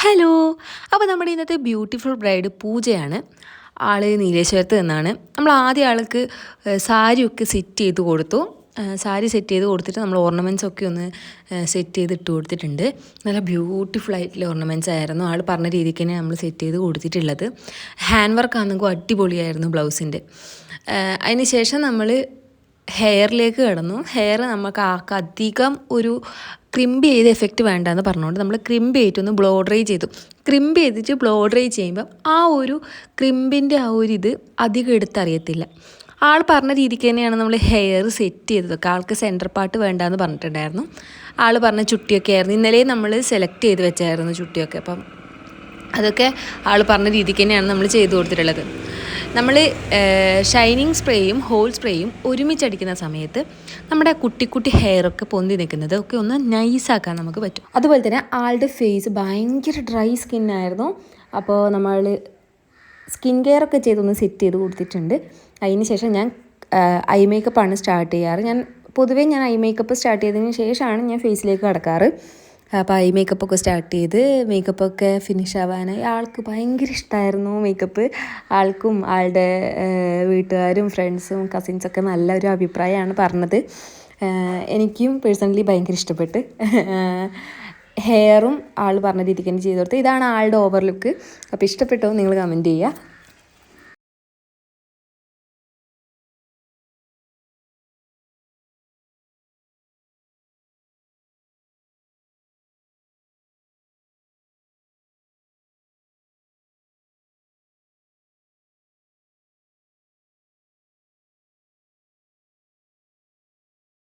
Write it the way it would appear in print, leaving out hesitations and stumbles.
Hello. അപ്പോൾ നമ്മുടെ ഇന്നത്തെ ബ്യൂട്ടിഫുൾ ബ്രൈഡ് പൂജയാണ്. ആൾ നീലേശ്വരത്ത് നിന്നാണ്. നമ്മൾ ആദ്യം ആൾക്ക് സാരിയൊക്കെ സെറ്റ് ചെയ്ത് കൊടുത്തു. സാരി സെറ്റ് ചെയ്ത് കൊടുത്തിട്ട് നമ്മൾ ഓർണമെൻറ്റ്സ് ഒക്കെ ഒന്ന് സെറ്റ് ചെയ്ത് ഇട്ട് കൊടുത്തിട്ടുണ്ട്. നല്ല ബ്യൂട്ടിഫുൾ ആയിട്ടുള്ള ഓർണമെൻറ്റ്സ് ആയിരുന്നു. ആൾ പറഞ്ഞ രീതിക്ക് തന്നെ നമ്മൾ സെറ്റ് ചെയ്ത് കൊടുത്തിട്ടുള്ളത്. ഹാൻഡ് വർക്ക് ആണെങ്കിൽ അടിപൊളിയായിരുന്നു ബ്ലൗസിൻ്റെ. അതിന് ശേഷം നമ്മൾ ഹെയറിലേക്ക് കിടന്നു. ഹെയർ നമുക്ക് അധികം ഒരു ക്രിമ്പ് ചെയ്ത് എഫക്റ്റ് വേണ്ടെന്ന് പറഞ്ഞുകൊണ്ട് നമ്മൾ ക്രിമ്പ് ചെയ്തിട്ടൊന്ന് ബ്ലോ ഡ്രൈ ചെയ്തു. ക്രിമ്പ് ചെയ്തിട്ട് ബ്ലോ ഡ്രൈ ചെയ്യുമ്പം ആ ഒരു ക്രിമ്പിൻ്റെ ആ ഒരു ഇത് അധികം എടുത്തറിയത്തില്ല. ആൾ പറഞ്ഞ രീതിക്ക് തന്നെയാണ് നമ്മൾ ഹെയർ സെറ്റ് ചെയ്തതൊക്കെ. ആൾക്ക് സെൻറ്റർ പാർട്ട് വേണ്ടാന്ന് പറഞ്ഞിട്ടുണ്ടായിരുന്നു. ആൾ പറഞ്ഞ ചുട്ടിയൊക്കെ ആയിരുന്നു. ഇന്നലെ നമ്മൾ സെലക്ട് ചെയ്ത് വെച്ചായിരുന്നു ചുട്ടിയൊക്കെ. അപ്പം അതൊക്കെ ആൾ പറഞ്ഞ രീതിക്ക് തന്നെയാണ് നമ്മൾ ചെയ്തു കൊടുത്തിട്ടുള്ളത്. നമ്മൾ ഷൈനിങ് സ്പ്രേയും ഹോൾ സ്പ്രേയും ഒരുമിച്ചടിക്കുന്ന സമയത്ത് നമ്മുടെ കുട്ടി കുട്ടി ഹെയറൊക്കെ പൊന്തി നിൽക്കുന്നത് ഒക്കെ ഒന്ന് നൈസാക്കാൻ നമുക്ക് പറ്റും. അതുപോലെ തന്നെ ആളുടെ ഫേസ് ഭയങ്കര ഡ്രൈ സ്കിന്നായിരുന്നു. അപ്പോൾ നമ്മൾ സ്കിൻ കെയർ ഒക്കെ ചെയ്തൊന്ന് സെറ്റ് ചെയ്ത് കൊടുത്തിട്ടുണ്ട്. അതിന് ശേഷം ഞാൻ ഐ മേക്കപ്പാണ് സ്റ്റാർട്ട് ചെയ്യാറ്. പൊതുവേ ഞാൻ ഐ മേക്കപ്പ് സ്റ്റാർട്ട് ചെയ്തതിന് ശേഷമാണ് ഞാൻ ഫേസിലേക്ക് കടക്കാറ്. അപ്പോൾ ഐ മേക്കപ്പൊക്കെ സ്റ്റാർട്ട് ചെയ്ത് മേക്കപ്പൊക്കെ ഫിനിഷ് ആവാനായി ആൾക്ക് ഭയങ്കര ഇഷ്ടമായിരുന്നു മേക്കപ്പ്. ആൾക്കും ആളുടെ വീട്ടുകാരും ഫ്രണ്ട്സും കസിൻസൊക്കെ നല്ലൊരു അഭിപ്രായമാണ് പറഞ്ഞത്. എനിക്കും പേഴ്സണലി ഭയങ്കര ഇഷ്ടപ്പെട്ട്. ഹെയറും ആൾ പറഞ്ഞ രീതിക്ക് തന്നെ ചെയ്ത് കൊടുത്ത്. ഇതാണ് ആളുടെ ഓവർ ലുക്ക്. അപ്പോൾ ഇഷ്ടപ്പെട്ടോ നിങ്ങൾ കമൻറ്റ് ചെയ്യുക.